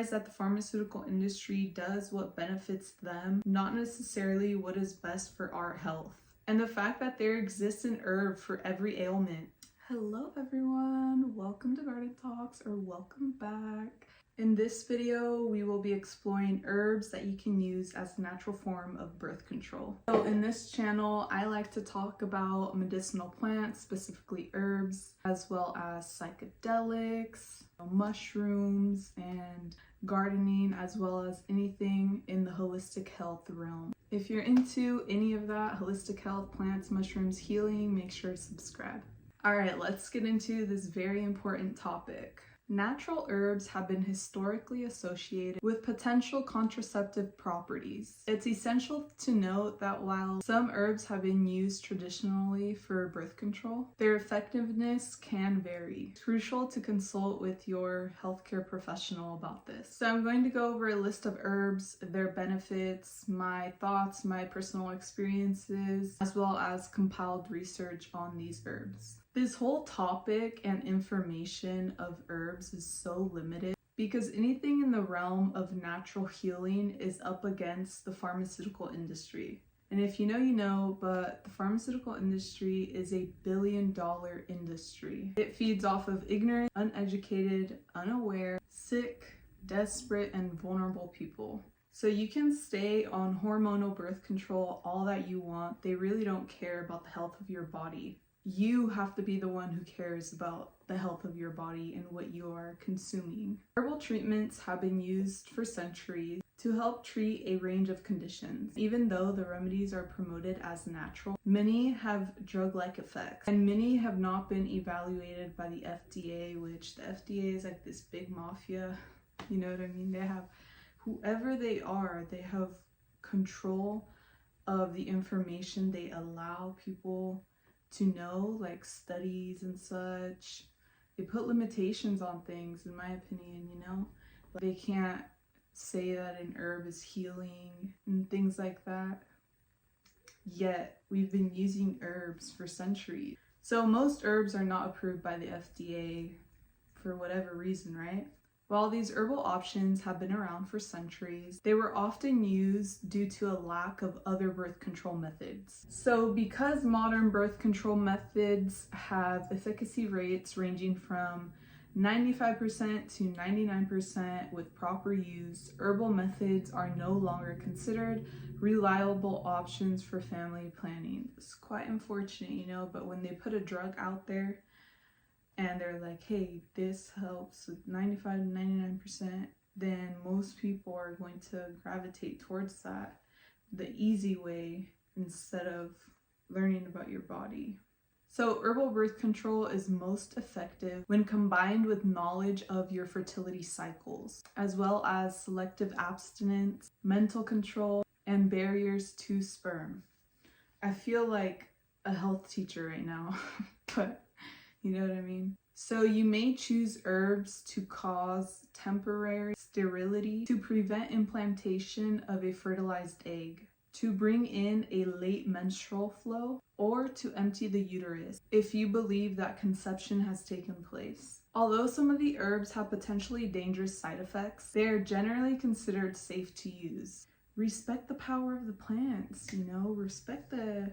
realize that the pharmaceutical industry does what benefits them, not necessarily what is best for our health. And the fact that there exists an herb for every ailment. Hello everyone, welcome to Garden Talks, or welcome back. In this video, we will be exploring herbs that you can use as a natural form of birth control. So in this channel, I like to talk about medicinal plants, specifically herbs, as well as psychedelics, mushrooms, and gardening, as well as anything in the holistic health realm. If you're into any of that, holistic health, plants, mushrooms, healing, make sure to subscribe. All right, let's get into this very important topic. Natural herbs have been historically associated with potential contraceptive properties. It's essential to note that while some herbs have been used traditionally for birth control, their effectiveness can vary. It's crucial to consult with your healthcare professional about this. So I'm going to go over a list of herbs, their benefits, my thoughts, my personal experiences, as well as compiled research on these herbs. This whole topic and information of herbs is so limited because anything in the realm of natural healing is up against the pharmaceutical industry. And if you know, you know, but the pharmaceutical industry is a billion-dollar industry. It feeds off of ignorant, uneducated, unaware, sick, desperate, and vulnerable people. So you can stay on hormonal birth control all that you want. They really don't care about the health of your body. You have to be the one who cares about the health of your body and what you are consuming. Herbal treatments have been used for centuries to help treat a range of conditions. Even though the remedies are promoted as natural, many have drug-like effects, and many have not been evaluated by the FDA, which the FDA is like this big mafia, you know what I mean? They have, whoever they are, they have control of the information they allow people to know, like studies and such. They put limitations on things, in my opinion, you know? They can't say that an herb is healing and things like that. Yet, we've been using herbs for centuries. So most herbs are not approved by the FDA for whatever reason, right? While these herbal options have been around for centuries, they were often used due to a lack of other birth control methods. So because modern birth control methods have efficacy rates ranging from 95% to 99% with proper use, herbal methods are no longer considered reliable options for family planning. It's quite unfortunate, you know, but when they put a drug out there, and they're like, hey, this helps with 95 to 99%, then most people are going to gravitate towards that, the easy way, instead of learning about your body. So herbal birth control is most effective when combined with knowledge of your fertility cycles, as well as selective abstinence, mental control, and barriers to sperm. I feel like a health teacher right now, but you know what I mean? So you may choose herbs to cause temporary sterility, to prevent implantation of a fertilized egg, to bring in a late menstrual flow, or to empty the uterus if you believe that conception has taken place. Although some of the herbs have potentially dangerous side effects, they are generally considered safe to use. Respect the power of the plants, you know, respect the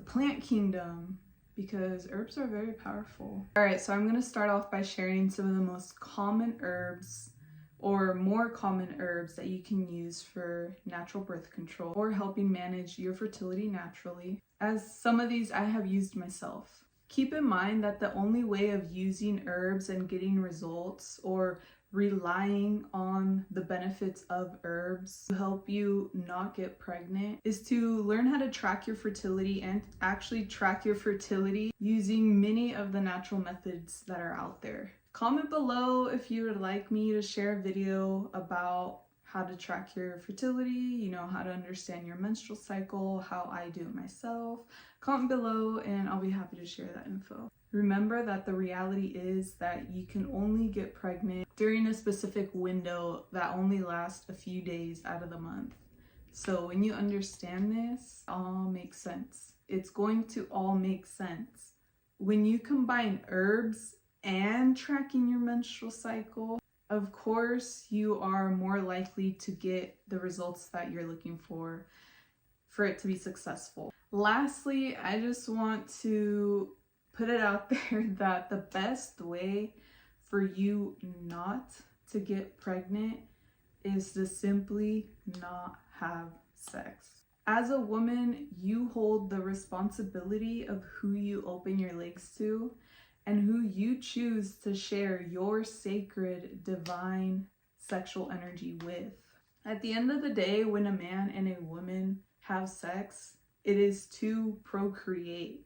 plant kingdom, because herbs are very powerful. All right, so I'm going to start off by sharing some of the most common herbs or more common herbs that you can use for natural birth control or helping manage your fertility naturally, as some of these I have used myself. Keep in mind that the only way of using herbs and getting results, or relying on the benefits of herbs to help you not get pregnant, is to learn how to track your fertility and actually track your fertility using many of the natural methods that are out there. Comment below if you would like me to share a video about how to track your fertility, you know, how to understand your menstrual cycle, how I do it myself. Comment below and I'll be happy to share that info. Remember that the reality is that you can only get pregnant during a specific window that only lasts a few days out of the month. So when you understand this, it all makes sense. It's going to all make sense. When you combine herbs and tracking your menstrual cycle, of course, you are more likely to get the results that you're looking for it to be successful. Lastly, I just want to put it out there that the best way for you not to get pregnant is to simply not have sex. As a woman, you hold the responsibility of who you open your legs to and who you choose to share your sacred, divine sexual energy with. At the end of the day, when a man and a woman have sex, it is to procreate.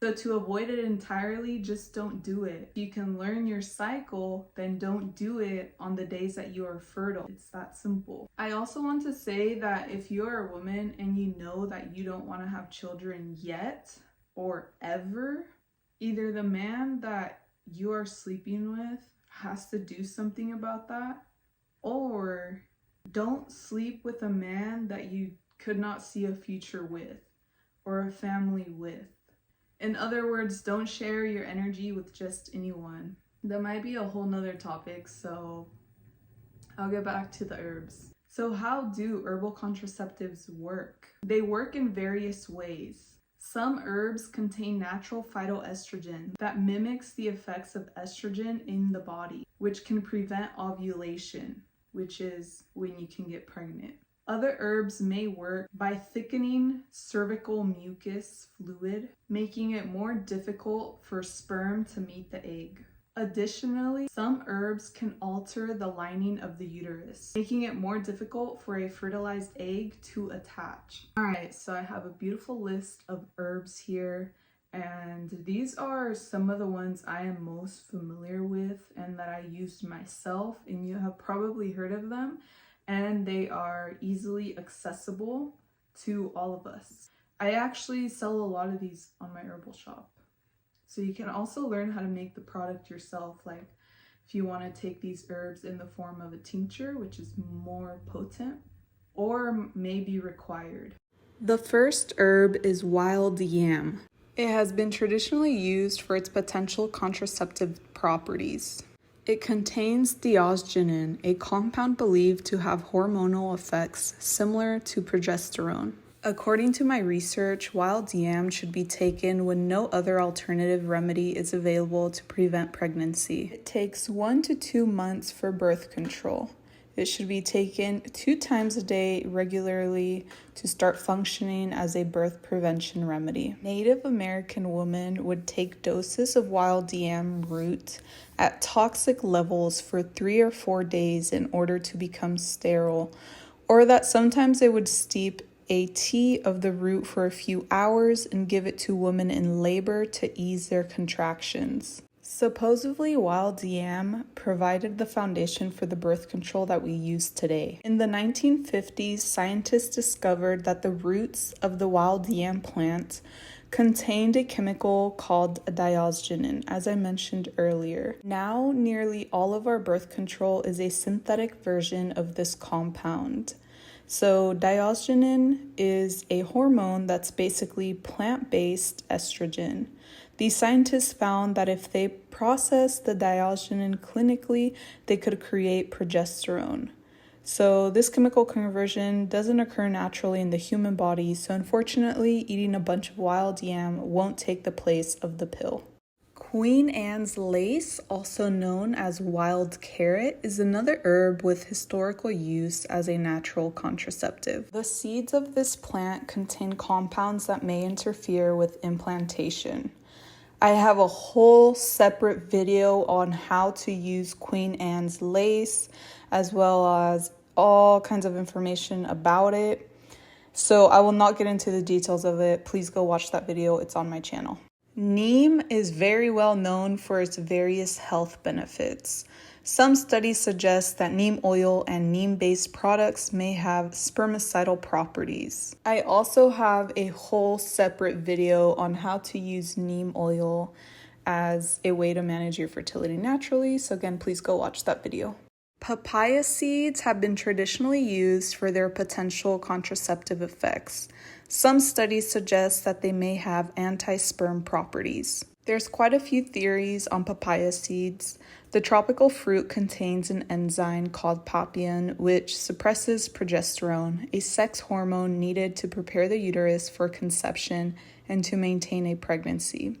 So to avoid it entirely, just don't do it. If you can learn your cycle, then don't do it on the days that you are fertile. It's that simple. I also want to say that if you're a woman and you know that you don't want to have children yet or ever, either the man that you are sleeping with has to do something about that, or don't sleep with a man that you could not see a future with or a family with. In other words, don't share your energy with just anyone. That might be a whole nother topic, so I'll get back to the herbs. So how do herbal contraceptives work? They work in various ways. Some herbs contain natural phytoestrogen that mimics the effects of estrogen in the body, which can prevent ovulation, which is when you can get pregnant. Other herbs may work by thickening cervical mucus fluid, making it more difficult for sperm to meet the egg. Additionally, some herbs can alter the lining of the uterus, making it more difficult for a fertilized egg to attach. Alright, so I have a beautiful list of herbs here, and these are some of the ones I am most familiar with and that I used myself, and you have probably heard of them. And they are easily accessible to all of us. I actually sell a lot of these on my herbal shop. So you can also learn how to make the product yourself, like if you want to take these herbs in the form of a tincture, which is more potent, or may be required. The first herb is wild yam. It has been traditionally used for its potential contraceptive properties. It contains diosgenin, a compound believed to have hormonal effects similar to progesterone. According to my research, wild yam should be taken when no other alternative remedy is available to prevent pregnancy. It takes 1 to 2 months for birth control. It should be taken 2 times a day regularly to start functioning as a birth prevention remedy. Native American women would take doses of wild yam root at toxic levels for 3 or 4 days in order to become sterile, or that sometimes they would steep a tea of the root for a few hours and give it to women in labor to ease their contractions. Supposedly, wild yam provided the foundation for the birth control that we use today. In the 1950s, scientists discovered that the roots of the wild yam plant contained a chemical called diosgenin, as I mentioned earlier. Now, nearly all of our birth control is a synthetic version of this compound. So diosgenin is a hormone that's basically plant-based estrogen. These scientists found that if they processed the diosgenin clinically, they could create progesterone. So this chemical conversion doesn't occur naturally in the human body, so unfortunately, eating a bunch of wild yam won't take the place of the pill. Queen Anne's lace, also known as wild carrot, is another herb with historical use as a natural contraceptive. The seeds of this plant contain compounds that may interfere with implantation. I have a whole separate video on how to use Queen Anne's lace, as well as all kinds of information about it. So I will not get into the details of it. Please go watch that video. It's on my channel. Neem is very well known for its various health benefits. Some studies suggest that neem oil and neem-based products may have spermicidal properties. I also have a whole separate video on how to use neem oil as a way to manage your fertility naturally, so again, please go watch that video. Papaya seeds have been traditionally used for their potential contraceptive effects. Some studies suggest that they may have anti-sperm properties. There's quite a few theories on papaya seeds. The tropical fruit contains an enzyme called papain, which suppresses progesterone, a sex hormone needed to prepare the uterus for conception and to maintain a pregnancy.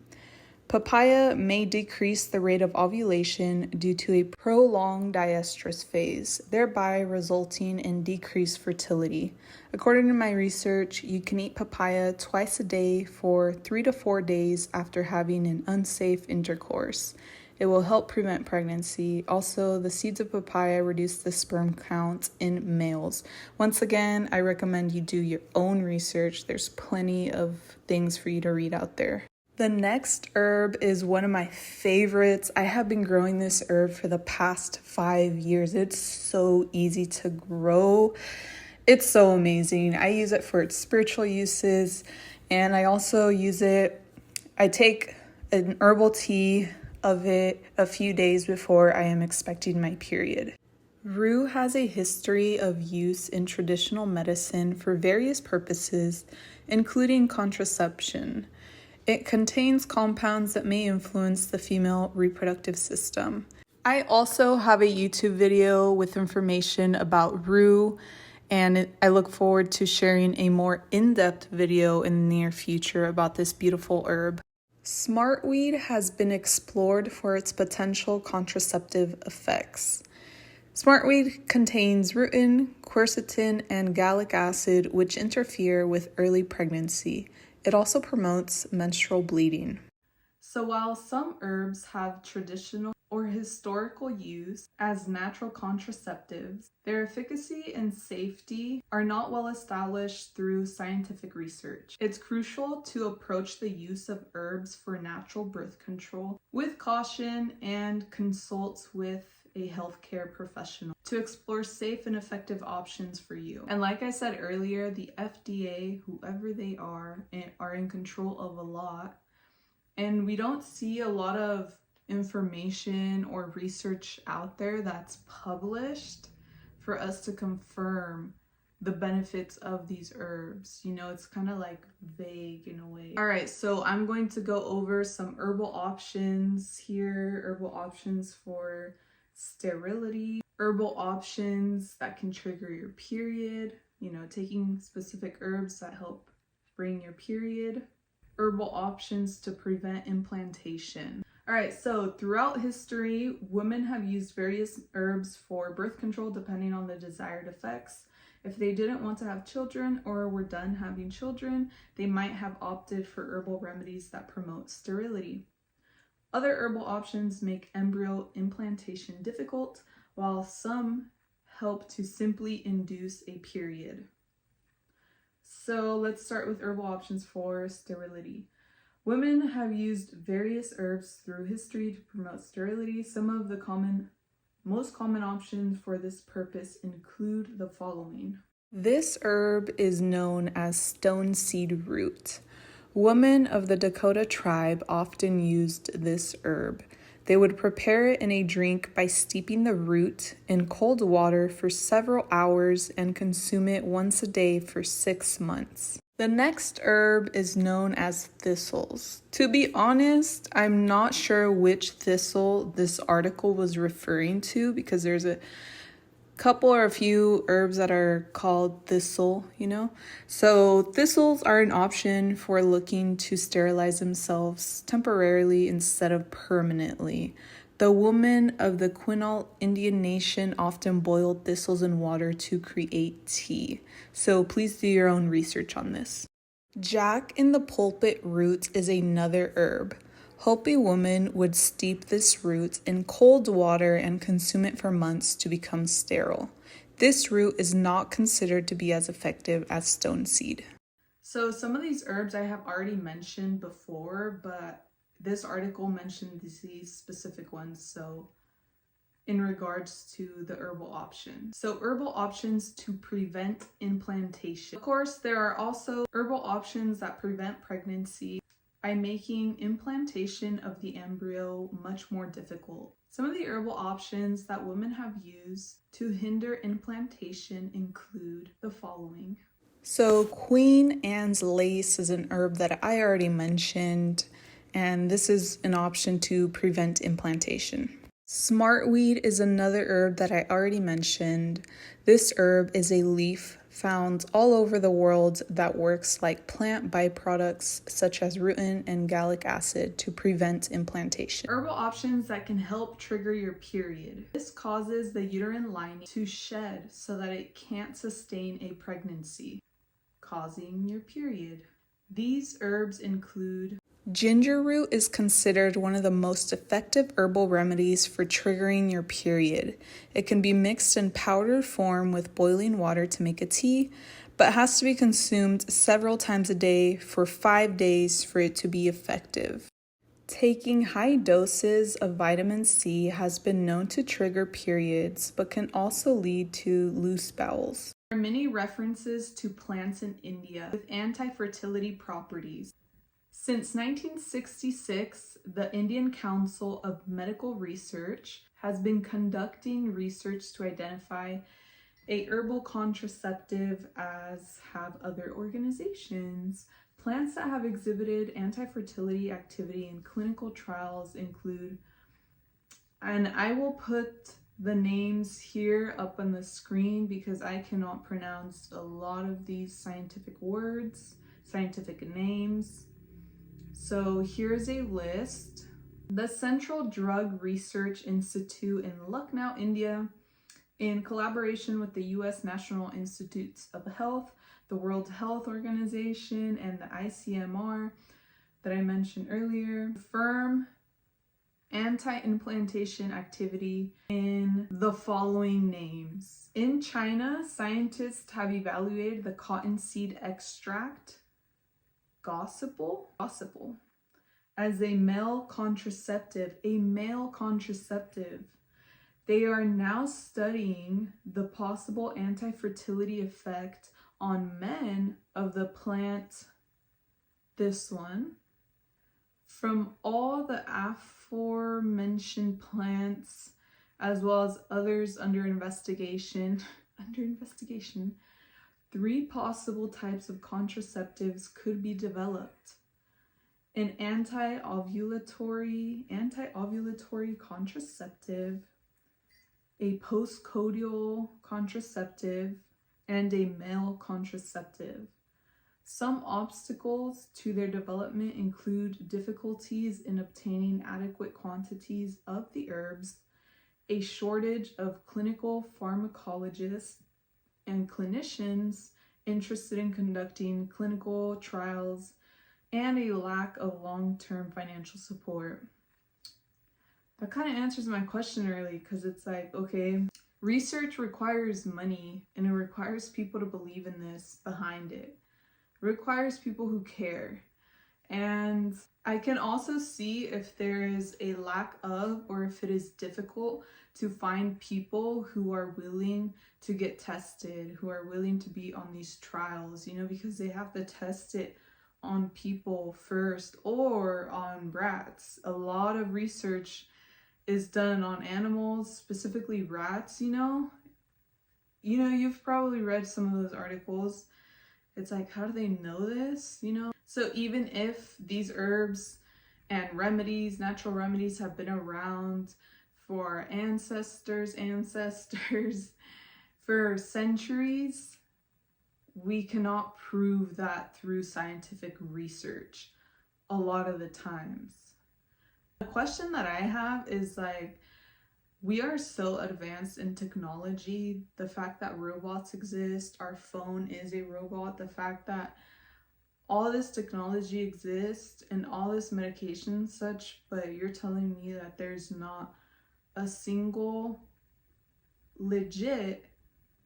Papaya may decrease the rate of ovulation due to a prolonged diestrus phase, thereby resulting in decreased fertility. According to my research, you can eat papaya twice a day for 3 to 4 days after having an unsafe intercourse. It will help prevent pregnancy. Also, the seeds of papaya reduce the sperm count in males. Once again, I recommend you do your own research. There's plenty of things for you to read out there. The next herb is one of my favorites. I have been growing this herb for the past 5 years. It's so easy to grow. It's so amazing. I use it for its spiritual uses, and I also use it. I take an herbal tea of it a few days before I am expecting my period. Rue has a history of use in traditional medicine for various purposes, including contraception. It contains compounds that may influence the female reproductive system. I also have a YouTube video with information about rue, and I look forward to sharing a more in-depth video in the near future about this beautiful herb. Smartweed has been explored for its potential contraceptive effects. Smartweed contains rutin, quercetin, and gallic acid, which interfere with early pregnancy. It also promotes menstrual bleeding. So while some herbs have traditional or historical use as natural contraceptives, their efficacy and safety are not well established through scientific research. It's crucial to approach the use of herbs for natural birth control with caution and consult with a healthcare professional to explore safe and effective options for you. And like I said earlier, the FDA, whoever they are in control of a lot. And we don't see a lot of information or research out there that's published for us to confirm the benefits of these herbs. You know, it's kind of like vague in a way. All right, so I'm going to go over some herbal options here, herbal options for sterility, herbal options that can trigger your period, you know, taking specific herbs that help bring your period, herbal options to prevent implantation. All right, so throughout history, women have used various herbs for birth control depending on the desired effects. If they didn't want to have children or were done having children, they might have opted for herbal remedies that promote sterility. Other herbal options make embryo implantation difficult, while some help to simply induce a period. So let's start with herbal options for sterility. Women have used various herbs through history to promote sterility. Some of the most common options for this purpose include the following. This herb is known as stone seed root. Women of the Dakota tribe often used this herb. They would prepare it in a drink by steeping the root in cold water for several hours and consume it once a day for 6 months. The next herb is known as thistles. To be honest, I'm not sure which thistle this article was referring to because there's a couple or a few herbs that are called thistle, you know. So thistles are an option for looking to sterilize themselves temporarily instead of permanently. The women of the Quinault Indian nation often boiled thistles in water to create tea. So please do your own research on this. Jack in the pulpit root is another herb. Hopi women would steep this root in cold water and consume it for months to become sterile. This root is not considered to be as effective as stone seed. So some of these herbs I have already mentioned before, but this article mentioned these specific ones, so in regards to the herbal options. So herbal options to prevent implantation. Of course, there are also herbal options that prevent pregnancy by making implantation of the embryo much more difficult. Some of the herbal options that women have used to hinder implantation include the following. So Queen Anne's lace is an herb that I already mentioned, and this is an option to prevent implantation. Smartweed is another herb that I already mentioned. This herb is a leaf found all over the world that works like plant byproducts such as rutin and gallic acid to prevent implantation. Herbal options that can help trigger your period. This causes the uterine lining to shed so that it can't sustain a pregnancy, causing your period. These herbs include ginger root is considered one of the most effective herbal remedies for triggering your period. It can be mixed in powdered form with boiling water to make a tea, but has to be consumed several times a day for 5 days for it to be effective. Taking high doses of vitamin C has been known to trigger periods, but can also lead to loose bowels. There are many references to plants in India with anti-fertility properties. Since 1966, the Indian Council of Medical Research has been conducting research to identify a herbal contraceptive, as have other organizations. Plants that have exhibited anti-fertility activity in clinical trials include, and I will put the names here up on the screen because I cannot pronounce a lot of these scientific words, scientific names. So here's a list. The Central Drug Research Institute in Lucknow, India, in collaboration with the U.S. National Institutes of Health, the World Health Organization, and the ICMR that I mentioned earlier, confirm anti-implantation activity in the following names. In China, scientists have evaluated the cottonseed extract gospel as a male contraceptive. They are now studying the possible anti-fertility effect on men of the plant, this one. From all the aforementioned plants, as well as others under investigation, 3 possible types of contraceptives could be developed. An anti-ovulatory contraceptive, a postcoital contraceptive, and a male contraceptive. Some obstacles to their development include difficulties in obtaining adequate quantities of the herbs, a shortage of clinical pharmacologists and clinicians interested in conducting clinical trials, and a lack of long-term financial support. That kind of answers my question early, because it's like, okay, research requires money, and it requires people to believe in this behind it. It requires people who care. And I can also see if there is a lack of, or if it is difficult to find people who are willing to get tested, who are willing to be on these trials, because they have to test it on people first or on rats. A lot of research is done on animals, specifically rats, you've probably read some of those articles. It's like, how do they know this, So even if these herbs and remedies, natural remedies, have been around for ancestors for centuries, we cannot prove that through scientific research a lot of the times. The question that I have is like, we are so advanced in technology, the fact that robots exist, our phone is a robot, the fact that all this technology exists and all this medication and such, but you're telling me that there's not a single legit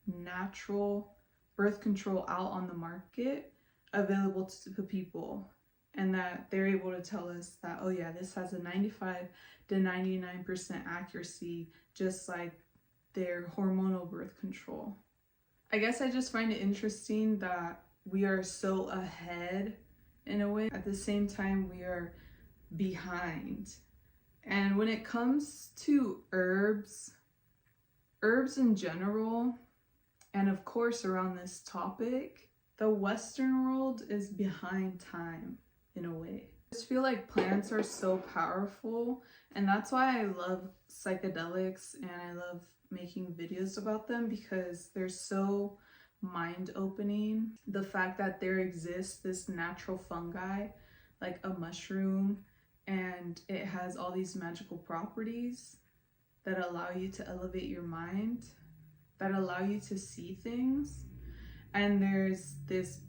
natural birth control out on the market available to people, and that they're able to tell us that, oh yeah, this has a 95 to 99% accuracy, just like their hormonal birth control. I guess I just find it interesting that we are so ahead in a way. At the same time, we are behind. And when it comes to herbs in general, and of course around this topic, the Western world is behind time in a way. I just feel like plants are so powerful, and that's why I love psychedelics and I love making videos about them, because they're so mind-opening. The fact that there exists this natural fungi like a mushroom, and it has all these magical properties that allow you to elevate your mind, that allow you to see things. And there's this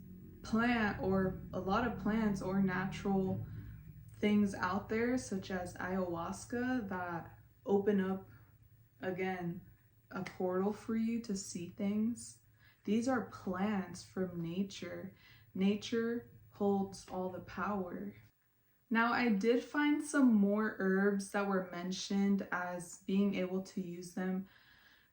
plant, or a lot of plants or natural things out there such as ayahuasca, that open up, again, a portal for you to see things. These are plants from nature. Nature holds all the power. Now, I did find some more herbs that were mentioned as being able to use them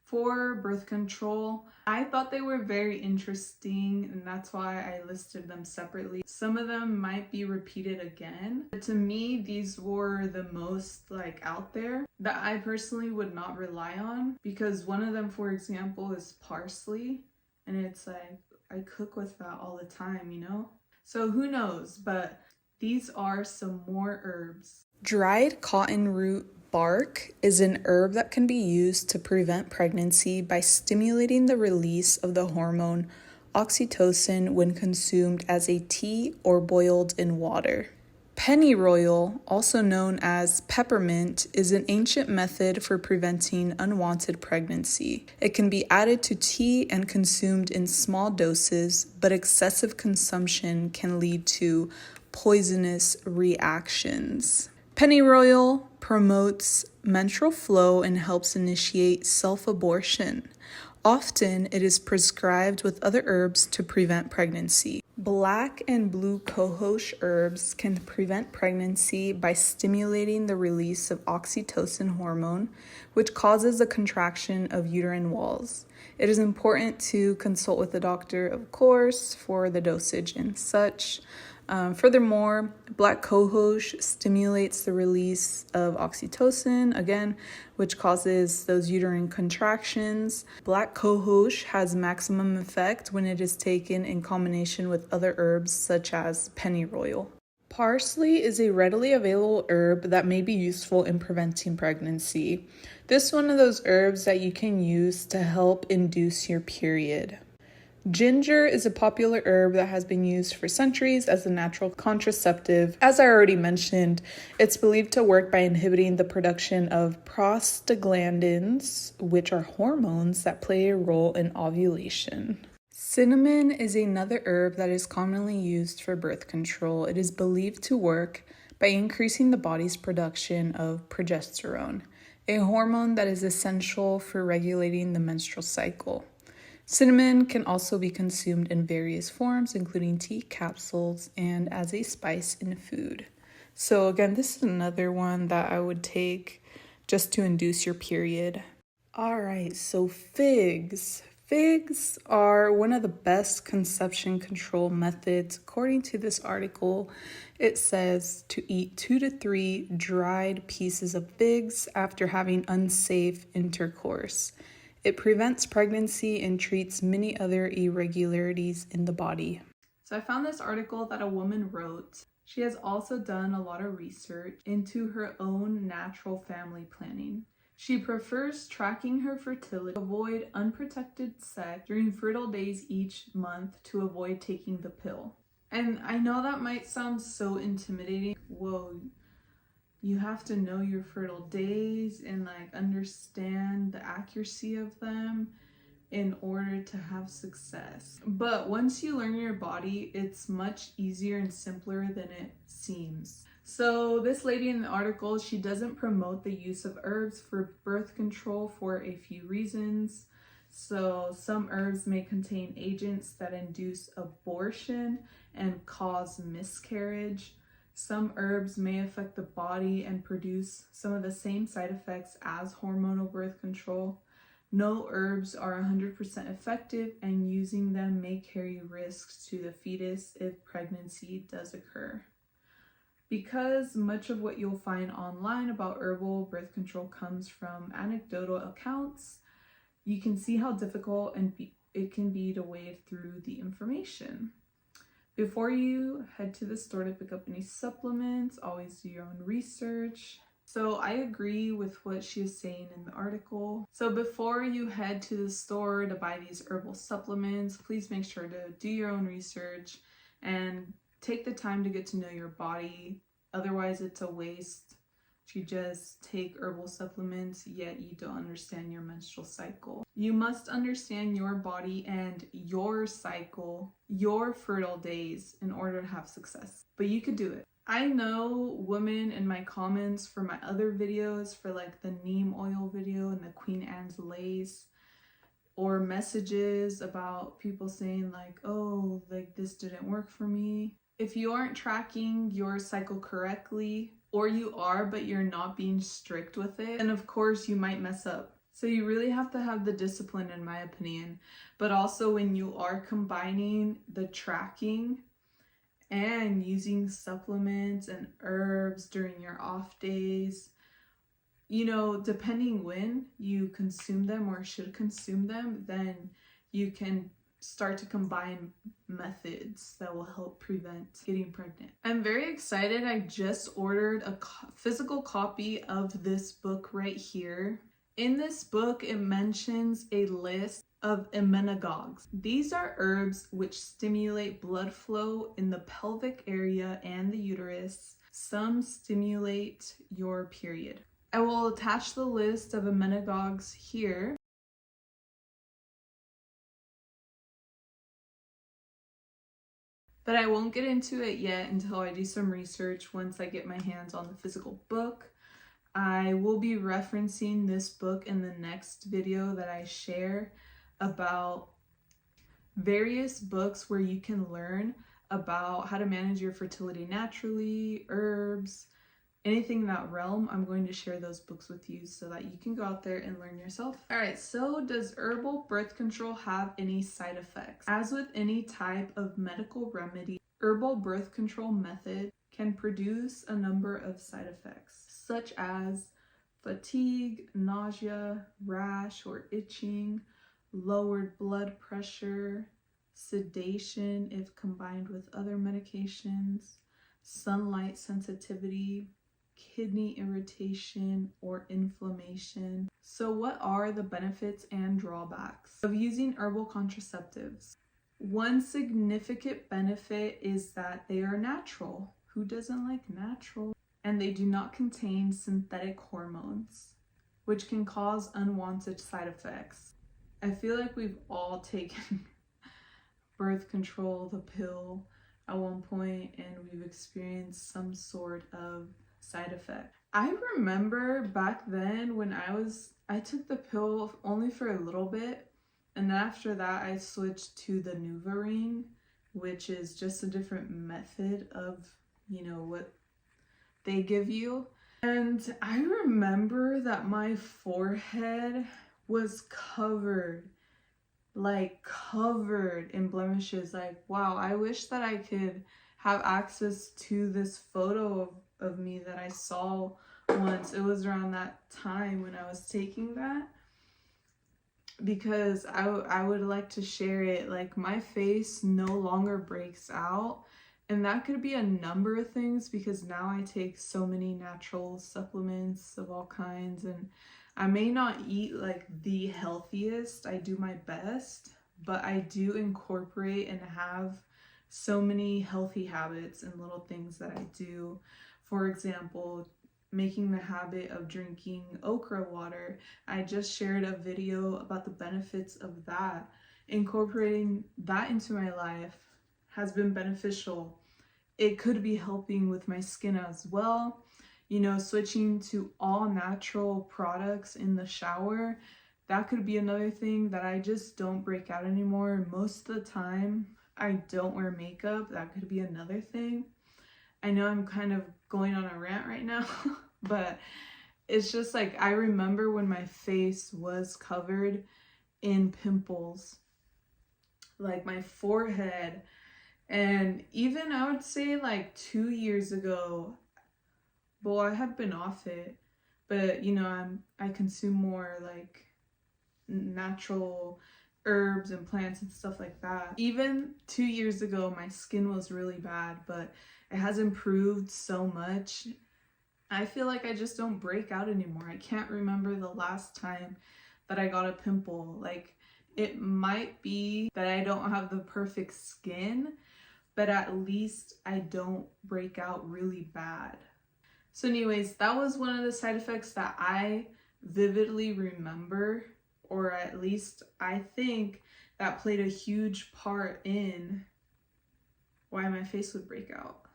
for birth control. I thought they were very interesting, and that's why I listed them separately. Some of them might be repeated again, but to me, these were the most like out there that I personally would not rely on, because one of them, for example, is parsley, and it's like I cook with that all the time, you know? So who knows, but these are some more herbs. Dried cotton root bark is an herb that can be used to prevent pregnancy by stimulating the release of the hormone oxytocin when consumed as a tea or boiled in water. Pennyroyal, also known as peppermint, is an ancient method for preventing unwanted pregnancy. It can be added to tea and consumed in small doses, but excessive consumption can lead to poisonous reactions. Pennyroyal promotes menstrual flow and helps initiate self-abortion. Often, it is prescribed with other herbs to prevent pregnancy. Black and blue cohosh herbs can prevent pregnancy by stimulating the release of oxytocin hormone, which causes a contraction of uterine walls. It is important to consult with a doctor, of course, for the dosage and such. Furthermore, black cohosh stimulates the release of oxytocin, again, which causes those uterine contractions. Black cohosh has maximum effect when it is taken in combination with other herbs such as pennyroyal. Parsley is a readily available herb that may be useful in preventing pregnancy. This is one of those herbs that you can use to help induce your period. Ginger is a popular herb that has been used for centuries as a natural contraceptive. As I already mentioned, it's believed to work by inhibiting the production of prostaglandins, which are hormones that play a role in ovulation. Cinnamon is another herb that is commonly used for birth control. It is believed to work by increasing the body's production of progesterone, a hormone that is essential for regulating the menstrual cycle. Cinnamon can also be consumed in various forms, including tea, capsules, and as a spice in food. So again, this is another one that I would take just to induce your period. All right, so figs. Figs are one of the best conception control methods. According to this article, it says to eat 2 to 3 dried pieces of figs after having unsafe intercourse. It prevents pregnancy and treats many other irregularities in the body. So I found this article that a woman wrote. She has also done a lot of research into her own natural family planning. She prefers tracking her fertility to avoid unprotected sex during fertile days each month to avoid taking the pill. And I know that might sound so intimidating. Whoa. You have to know your fertile days and like understand the accuracy of them in order to have success. But once you learn your body, it's much easier and simpler than it seems. So this lady in the article, she doesn't promote the use of herbs for birth control for a few reasons. So some herbs may contain agents that induce abortion and cause miscarriage. Some herbs may affect the body and produce some of the same side effects as hormonal birth control. No herbs are 100% effective, and using them may carry risks to the fetus if pregnancy does occur. Because much of what you'll find online about herbal birth control comes from anecdotal accounts, you can see how difficult it can be to wade through the information. Before you head to the store to pick up any supplements, always do your own research. So I agree with what she is saying in the article. So before you head to the store to buy these herbal supplements, please make sure to do your own research and take the time to get to know your body. Otherwise, it's a waste to just take herbal supplements, yet you don't understand your menstrual cycle. You must understand your body and your cycle, your fertile days in order to have success. But you could do it. I know women in my comments for my other videos, for like the neem oil video and the Queen Anne's lace, or messages about people saying like, oh, like this didn't work for me. If you aren't tracking your cycle correctly, or you are, but you're not being strict with it, and of course you might mess up. So you really have to have the discipline, in my opinion. But also when you are combining the tracking and using supplements and herbs during your off days, you know, depending when you consume them or should consume them, then you can start to combine methods that will help prevent getting pregnant. I'm very excited. I just ordered a physical copy of this book right here. In this book, it mentions a list of emmenagogues. These are herbs which stimulate blood flow in the pelvic area and the uterus. Some stimulate your period. I will attach the list of emmenagogues here. But I won't get into it yet until I do some research once I get my hands on the physical book. I will be referencing this book in the next video that I share about various books where you can learn about how to manage your fertility naturally, herbs, anything in that realm. I'm going to share those books with you so that you can go out there and learn yourself. All right, so does herbal birth control have any side effects? As with any type of medical remedy, herbal birth control method can produce a number of side effects, such as fatigue, nausea, rash or itching, lowered blood pressure, sedation if combined with other medications, sunlight sensitivity, kidney irritation or inflammation. So what are the benefits and drawbacks of using herbal contraceptives? One significant benefit is that they are natural. Who doesn't like natural? And they do not contain synthetic hormones, which can cause unwanted side effects. I feel like we've all taken birth control, the pill, at one point, and we've experienced some sort of side effect. I remember back then when I took the pill only for a little bit, and then after that I switched to the NuvaRing, which is just a different method of, you know, what they give you. And I remember that my forehead was covered in blemishes. Like, wow, I wish that I could have access to this photo of me that I saw once. It was around that time when I was taking that, because I would like to share it. Like, my face no longer breaks out, and that could be a number of things, because now I take so many natural supplements of all kinds, and I may not eat like the healthiest. I do my best, but I do incorporate and have so many healthy habits and little things that I do. For example, making the habit of drinking okra water. I just shared a video about the benefits of that. Incorporating that into my life has been beneficial. It could be helping with my skin as well. You know, switching to all natural products in the shower, that could be another thing, that I just don't break out anymore. Most of the time, I don't wear makeup. That could be another thing. I know I'm kind of going on a rant right now, but it's just like, I remember when my face was covered in pimples, like my forehead, and even I would say like 2 years ago, well, I have been off it, but you know, I consume more like natural herbs and plants and stuff like that. Even 2 years ago, my skin was really bad, but it has improved so much. I feel like I just don't break out anymore. I can't remember the last time that I got a pimple. Like, it might be that I don't have the perfect skin, but at least I don't break out really bad. So anyways, that was one of the side effects that I vividly remember, or at least I think that played a huge part in why my face would break out.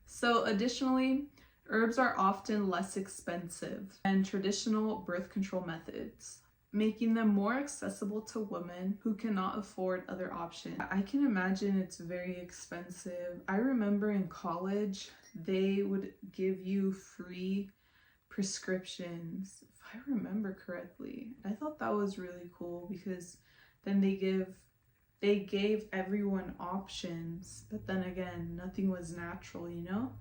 So additionally, herbs are often less expensive than traditional birth control methods, making them more accessible to women who cannot afford other options. I can imagine it's very expensive. I remember in college, they would give you free prescriptions, if I remember correctly. I thought that was really cool because then they gave everyone options, but then again, nothing was natural, you know?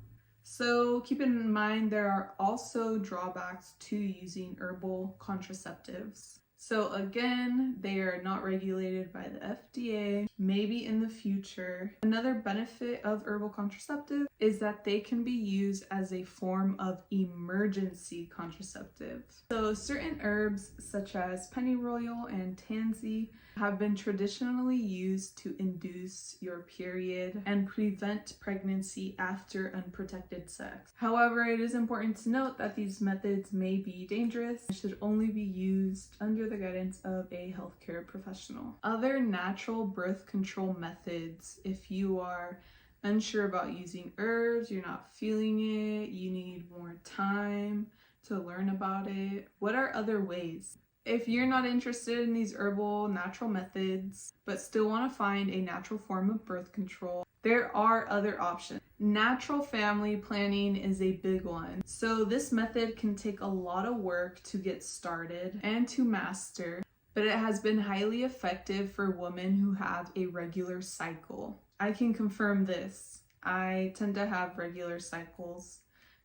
So keep in mind there are also drawbacks to using herbal contraceptives. So again, they are not regulated by the FDA, maybe in the future. Another benefit of herbal contraceptive is that they can be used as a form of emergency contraceptive. So certain herbs such as pennyroyal and tansy have been traditionally used to induce your period and prevent pregnancy after unprotected sex. However, it is important to note that these methods may be dangerous and should only be used under the guidance of a healthcare professional. Other natural birth control methods, if you are unsure about using herbs, you're not feeling it, you need more time to learn about it, what are other ways? If you're not interested in these herbal natural methods, but still want to find a natural form of birth control, there are other options. Natural family planning is a big one. So this method can take a lot of work to get started and to master, but it has been highly effective for women who have a regular cycle. I can confirm this. I tend to have regular cycles.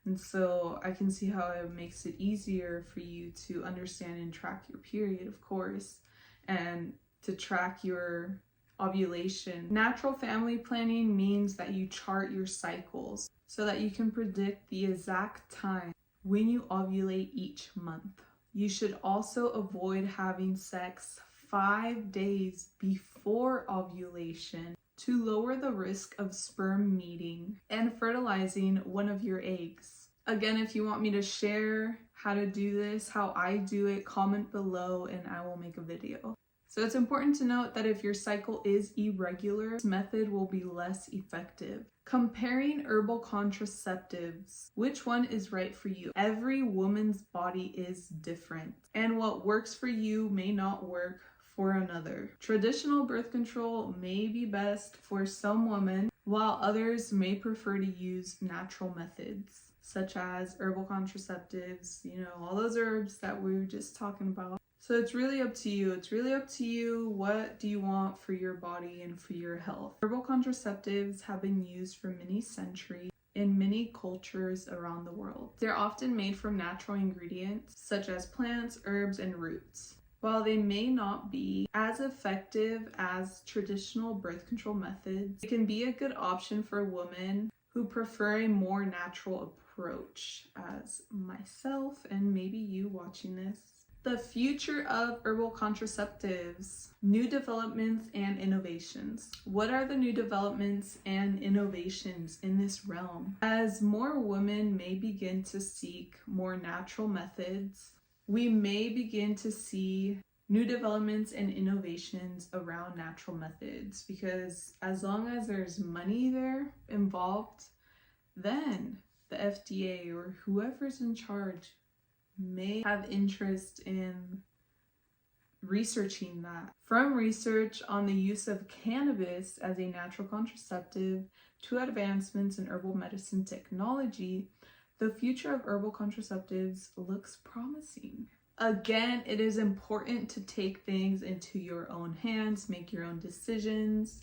And so I can see how it makes it easier for you to understand and track your period, of course, and to track your ovulation. Natural family planning means that you chart your cycles so that you can predict the exact time when you ovulate each month. You should also avoid having sex 5 days before ovulation to lower the risk of sperm meeting and fertilizing one of your eggs. Again, if you want me to share how to do this, how I do it, comment below and I will make a video. So it's important to note that if your cycle is irregular, this method will be less effective. Comparing herbal contraceptives, which one is right for you? Every woman's body is different, and what works for you may not work for another. Traditional birth control may be best for some women, while others may prefer to use natural methods, such as herbal contraceptives, all those herbs that we were just talking about. So it's really up to you. It's really up to you. What do you want for your body and for your health? Herbal contraceptives have been used for many centuries in many cultures around the world. They're often made from natural ingredients such as plants, herbs, and roots. While they may not be as effective as traditional birth control methods, it can be a good option for women who prefer a more natural approach, as myself and maybe you watching this. The future of herbal contraceptives, new developments and innovations. What are the new developments and innovations in this realm? As more women may begin to seek more natural methods, we may begin to see new developments and innovations around natural methods, because as long as there's money there involved, then the FDA or whoever's in charge may have interest in researching that. From research on the use of cannabis as a natural contraceptive to advancements in herbal medicine technology, the future of herbal contraceptives looks promising. Again, it is important to take things into your own hands, make your own decisions.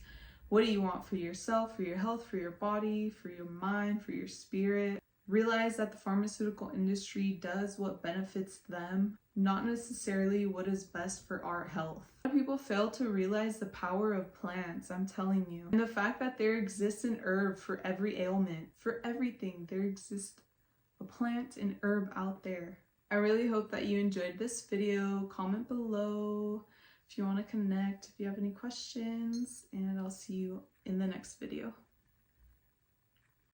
What do you want for yourself, for your health, for your body, for your mind, for your spirit? realize that the pharmaceutical industry does what benefits them, not necessarily what is best for our health. A lot of people fail to realize the power of plants, I'm telling you. And the fact that there exists an herb for every ailment, for everything. There exists a plant and herb out there. I really hope that you enjoyed this video. Comment below if you want to connect, if you have any questions, and I'll see you in the next video.